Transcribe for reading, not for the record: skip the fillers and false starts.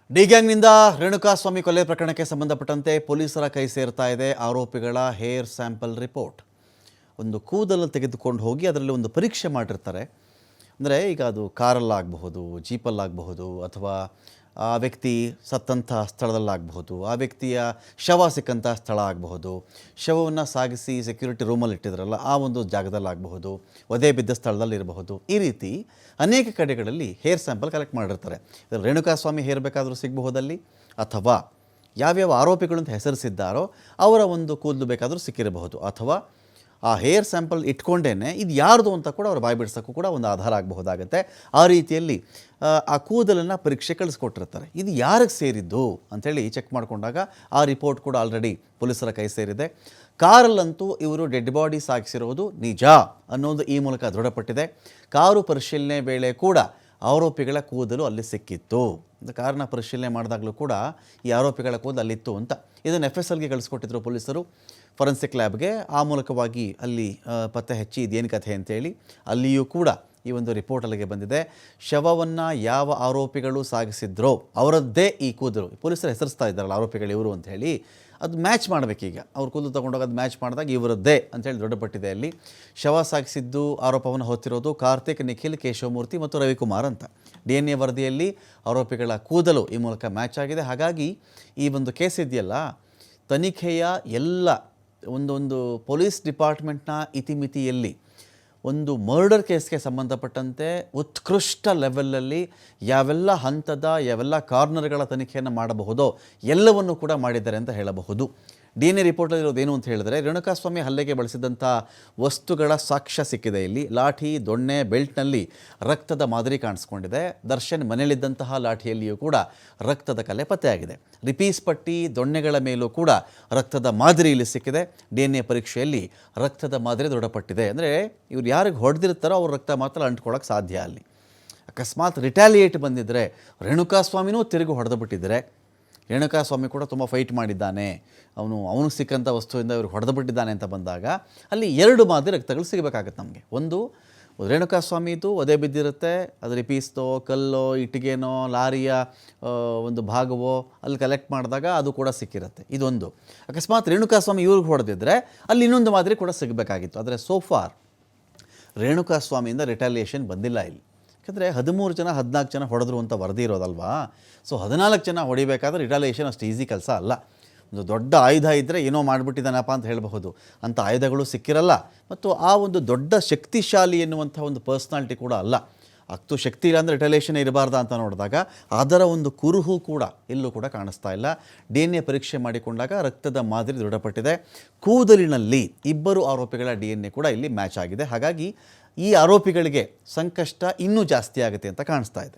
D ಗ್ಯಾಂಗ್ನಿಂದ Renukaswamy ಕೊಲೆ ಪ್ರಕರಣಕ್ಕೆ ಸಂಬಂಧಪಟ್ಟಂತೆ ಪೊಲೀಸರ ಕೈ ಸೇರ್ತಾ ಇದೆ ಆರೋಪಿಗಳ ಹೇರ್ ಸ್ಯಾಂಪಲ್ ರಿಪೋರ್ಟ್. ಒಂದು ಕೂದಲು ತೆಗೆದುಕೊಂಡು ಹೋಗಿ ಅದರಲ್ಲಿ ಒಂದು ಪರೀಕ್ಷೆ ಮಾಡಿರ್ತಾರೆ. ಅಂದರೆ ಈಗ ಅದು ಕಾರಲ್ಲಾಗಬಹುದು, ಜೀಪಲ್ಲಾಗಬಹುದು, ಅಥವಾ ಆ ವ್ಯಕ್ತಿ ಸತ್ತಂಥ ಸ್ಥಳದಲ್ಲಾಗಬಹುದು, ಆ ವ್ಯಕ್ತಿಯ ಶವ ಸಿಕ್ಕಂಥ ಸ್ಥಳ ಆಗಬಹುದು, ಶವವನ್ನು ಸಾಗಿಸಿ ಸೆಕ್ಯೂರಿಟಿ ರೂಮಲ್ಲಿ ಇಟ್ಟಿದ್ರಲ್ಲ ಆ ಒಂದು ಜಾಗದಲ್ಲಾಗಬಹುದು, ಒದೆ ಬಿದ್ದ ಸ್ಥಳದಲ್ಲಿರಬಹುದು. ಈ ರೀತಿ ಅನೇಕ ಕಡೆಗಳಲ್ಲಿ ಹೇರ್ ಸ್ಯಾಂಪಲ್ ಕಲೆಕ್ಟ್ ಮಾಡಿರ್ತಾರೆ. ರೇಣುಕಾಸ್ವಾಮಿ ಹೇರ್ ಬೇಕಾದರೂ ಸಿಗಬಹುದಲ್ಲಿ, ಅಥವಾ ಯಾವ್ಯಾವ ಆರೋಪಿಗಳು ಅಂತ ಹೆಸರಿಸಿದ್ದಾರೋ ಅವರ ಒಂದು ಕೂದಲು ಬೇಕಾದರೂ ಸಿಕ್ಕಿರಬಹುದು, ಅಥವಾ ಆ ಹೇರ್ ಸ್ಯಾಂಪಲ್ ಇಟ್ಕೊಂಡೇ ಇದು ಯಾರ್ದು ಅಂತ ಕೂಡ ಅವ್ರು ಬಾಯಿ ಬಿಡಿಸೋಕ್ಕೂ ಕೂಡ ಒಂದು ಆಧಾರ ಆಗಬಹುದಾಗುತ್ತೆ. ಆ ರೀತಿಯಲ್ಲಿ ಆ ಕೂದಲನ್ನು ಪರೀಕ್ಷೆ ಕಳಿಸ್ಕೊಟ್ಟಿರ್ತಾರೆ. ಇದು ಯಾರಿಗೆ ಸೇರಿದ್ದು ಅಂಥೇಳಿ ಚೆಕ್ ಮಾಡಿಕೊಂಡಾಗ ಆ ರಿಪೋರ್ಟ್ ಕೂಡ ಆಲ್ರೆಡಿ ಪೊಲೀಸರ ಕೈ ಸೇರಿದೆ. ಕಾರಲ್ಲಂತೂ ಇವರು ಡೆಡ್ ಬಾಡಿ ಸಾಗಿಸಿರೋದು ನಿಜ ಅನ್ನೋದು ಈ ಮೂಲಕ ದೃಢಪಟ್ಟಿದೆ. ಕಾರು ಪರಿಶೀಲನೆ ವೇಳೆ ಕೂಡ ಆರೋಪಿಗಳ ಕೂದಲು ಅಲ್ಲಿ ಸಿಕ್ಕಿತ್ತು. ಕಾರಣ ಪರಿಶೀಲನೆ ಮಾಡಿದಾಗಲೂ ಕೂಡ ಈ ಆರೋಪಿಗಳ ಕೂದಲು ಅಲ್ಲಿತ್ತು ಅಂತ ಇದನ್ನು FSLಗೆ ಕಳಿಸ್ಕೊಟ್ಟಿದ್ರು ಪೊಲೀಸರು ಫೊರೆನ್ಸಿಕ್ ಲ್ಯಾಬ್ಗೆ. ಆ ಮೂಲಕವಾಗಿ ಅಲ್ಲಿ ಪತ್ತೆ ಹಚ್ಚಿ ಇದೇನು ಕಥೆ ಅಂತೇಳಿ ಅಲ್ಲಿಯೂ ಕೂಡ ಈ ಒಂದು ರಿಪೋರ್ಟ್ ಅಲ್ಲಿಗೆ ಬಂದಿದೆ. ಶವವನ್ನು ಯಾವ ಆರೋಪಿಗಳು ಸಾಗಿಸಿದ್ರೋ ಅವರದ್ದೇ ಈ ಕೂದಲು. ಪೊಲೀಸರು ಹೆಸರಿಸ್ತಾ ಇದ್ದಾರಲ್ಲ ಆರೋಪಿಗಳು ಇವರು ಅಂತ ಹೇಳಿ, ಅದು ಮ್ಯಾಚ್ ಮಾಡಬೇಕೀಗ. ಅವ್ರ ಕೂದಲು ತೊಗೊಂಡೋಗಿ ಅದು ಮ್ಯಾಚ್ ಮಾಡಿದಾಗ ಇವರದ್ದೇ ಅಂತೇಳಿ ದೃಢಪಟ್ಟಿದೆ. ಅಲ್ಲಿ ಶವ ಸಾಗಿಸಿದ್ದು ಆರೋಪವನ್ನು ಹೊತ್ತಿರೋದು ಕಾರ್ತಿಕ್, ನಿಖಿಲ್, ಕೇಶವಮೂರ್ತಿ ಮತ್ತು ರವಿಕುಮಾರ್ ಅಂತ. DNA ವರದಿಯಲ್ಲಿ ಆರೋಪಿಗಳ ಕೂದಲು ಈ ಮೂಲಕ ಮ್ಯಾಚ್ ಆಗಿದೆ. ಹಾಗಾಗಿ ಈ ಒಂದು ಕೇಸ್ ಇದೆಯಲ್ಲ, ತನಿಖೆಯ ಎಲ್ಲ ಒಂದೊಂದು ಪೊಲೀಸ್ ಡಿಪಾರ್ಟ್ಮೆಂಟ್ನ ಇತಿಮಿತಿಯಲ್ಲಿ ಒಂದು ಮರ್ಡರ್ ಕೇಸ್ಗೆ ಸಂಬಂಧಪಟ್ಟಂತೆ ಉತ್ಕೃಷ್ಟ ಲೆವೆಲಲ್ಲಿ ಯಾವೆಲ್ಲ ಹಂತದ ಯಾವೆಲ್ಲ ಕಾರ್ನರ್ಗಳ ತನಿಖೆಯನ್ನು ಮಾಡಬಹುದೋ ಎಲ್ಲವನ್ನು ಕೂಡ ಮಾಡಿದ್ದಾರೆ ಅಂತ ಹೇಳಬಹುದು. DNA ರಿಪೋರ್ಟಲ್ಲಿರೋದೇನು ಅಂತ ಹೇಳಿದ್ರೆ, ರೇಣುಕಾಸ್ವಾಮಿ ಹಲ್ಲೆಗೆ ಬಳಸಿದಂಥ ವಸ್ತುಗಳ ಸಾಕ್ಷ್ಯ ಸಿಕ್ಕಿದೆ. ಇಲ್ಲಿ ಲಾಠಿ, ದೊಣ್ಣೆ, ಬೆಲ್ಟ್ನಲ್ಲಿ ರಕ್ತದ ಮಾದರಿ ಕಾಣಿಸ್ಕೊಂಡಿದೆ. ದರ್ಶನ್ ಮನೆಯಲ್ಲಿದ್ದಂತಹ ಲಾಠಿಯಲ್ಲಿಯೂ ಕೂಡ ರಕ್ತದ ಕಲೆ ಪತ್ತೆಯಾಗಿದೆ. ರಿಪೀಸ್ ಪಟ್ಟಿ, ದೊಣ್ಣೆಗಳ ಮೇಲೂ ಕೂಡ ರಕ್ತದ ಮಾದರಿ ಇಲ್ಲಿ ಸಿಕ್ಕಿದೆ. DNA ಪರೀಕ್ಷೆಯಲ್ಲಿ ರಕ್ತದ ಮಾದರಿ ದೃಢಪಟ್ಟಿದೆ. ಅಂದರೆ ಇವ್ರು ಯಾರಿಗೆ ಹೊಡೆದಿರ್ತಾರೋ ಅವ್ರ ರಕ್ತ ಮಾತ್ರ ಅಂಟ್ಕೊಳ್ಳೋಕೆ ಸಾಧ್ಯ. ಅಲ್ಲಿ ಅಕಸ್ಮಾತ್ ರಿಟ್ಯಾಲಿಯೇಟ್ ಬಂದಿದ್ದರೆ, ರೇಣುಕಾಸ್ವಾಮಿನೂ ತಿರುಗಿ ಹೊಡೆದು ಬಿಟ್ಟಿದ್ದರೆ, ರೇಣುಕಾಸ್ವಾಮಿ ಕೂಡ ತುಂಬ ಫೈಟ್ ಮಾಡಿದ್ದಾನೆ, ಅವನು ಸಿಕ್ಕಂಥ ವಸ್ತುವಿಂದ ಇವರು ಹೊಡೆದು ಬಿಟ್ಟಿದ್ದಾನೆ ಅಂತ ಬಂದಾಗ ಅಲ್ಲಿ ಎರಡು ಮಾದರಿ ರಕ್ತಗಳು ಸಿಗಬೇಕಾಗತ್ತೆ ನಮಗೆ. ಒಂದು ರೇಣುಕಾಸ್ವಾಮಿದು ಒದೆ ಬಿದ್ದಿರುತ್ತೆ, ಅದು ರಿಪೀಸ್ದೋ, ಕಲ್ಲೋ, ಇಟ್ಟಿಗೆನೋ, ಲಾರಿಯ ಒಂದು ಭಾಗವೋ ಅಲ್ಲಿ ಕಲೆಕ್ಟ್ ಮಾಡಿದಾಗ ಅದು ಕೂಡ ಸಿಕ್ಕಿರುತ್ತೆ. ಇದೊಂದು. ಅಕಸ್ಮಾತ್ ರೇಣುಕಾಸ್ವಾಮಿ ಇವ್ರಿಗೆ ಹೊಡೆದಿದ್ದರೆ ಅಲ್ಲಿ ಇನ್ನೊಂದು ಮಾದರಿ ಕೂಡ ಸಿಗಬೇಕಾಗಿತ್ತು. ಆದರೆ ಸೋಫಾರ್ ರೇಣುಕಾಸ್ವಾಮಿಯಿಂದ ರಿಟ್ಯಾಲಿಯೇಷನ್ ಬಂದಿಲ್ಲ ಇಲ್ಲಿ. ಯಾಕಂದರೆ 13 ಜನ 14 ಜನ ಹೊಡೆದ್ರು ಅಂತ ವರದಿ ಇರೋದಲ್ವಾ. ಸೊ 14 ಜನ ಹೊಡಿಬೇಕಾದ್ರೆ ರಿಟಾಲಿಯೇಷನ್ ಅಷ್ಟು ಈಸಿ ಕೆಲಸ ಅಲ್ಲ. ಒಂದು ದೊಡ್ಡ ಆಯುಧ ಇದ್ದರೆ ಏನೋ ಮಾಡಿಬಿಟ್ಟಿದ್ದಾನಪ್ಪ ಅಂತ ಹೇಳಬಹುದು. ಅಂಥ ಆಯುಧಗಳು ಸಿಕ್ಕಿರಲ್ಲ, ಮತ್ತು ಆ ಒಂದು ದೊಡ್ಡ ಶಕ್ತಿಶಾಲಿ ಎನ್ನುವಂಥ ಒಂದು ಪರ್ಸ್ನಾಲಿಟಿ ಕೂಡ ಅಲ್ಲ. ಅಷ್ಟು ಶಕ್ತಿ ಇಲ್ಲ ಅಂದರೆ ರಿಟಾಲಿಯೇಷನ್ ಇರಬಾರ್ದ ಅಂತ ನೋಡಿದಾಗ ಅದರ ಒಂದು ಕುರುಹು ಕೂಡ ಎಲ್ಲೂ ಕೂಡ ಕಾಣಿಸ್ತಾ ಇಲ್ಲ. DNA ಪರೀಕ್ಷೆ ಮಾಡಿಕೊಂಡಾಗ ರಕ್ತದ ಮಾದರಿ ದೃಢಪಟ್ಟಿದೆ. ಕೂದಲಿನಲ್ಲಿ ಇಬ್ಬರು ಆರೋಪಿಗಳ DNA ಕೂಡ ಇಲ್ಲಿ ಮ್ಯಾಚ್ ಆಗಿದೆ. ಹಾಗಾಗಿ ಈ ಆರೋಪಿಗಳಿಗೆ ಸಂಕಷ್ಟ ಇನ್ನೂ ಜಾಸ್ತಿ ಆಗುತ್ತೆ ಅಂತ ಕಾಣಿಸ್ತಾ ಇದೆ.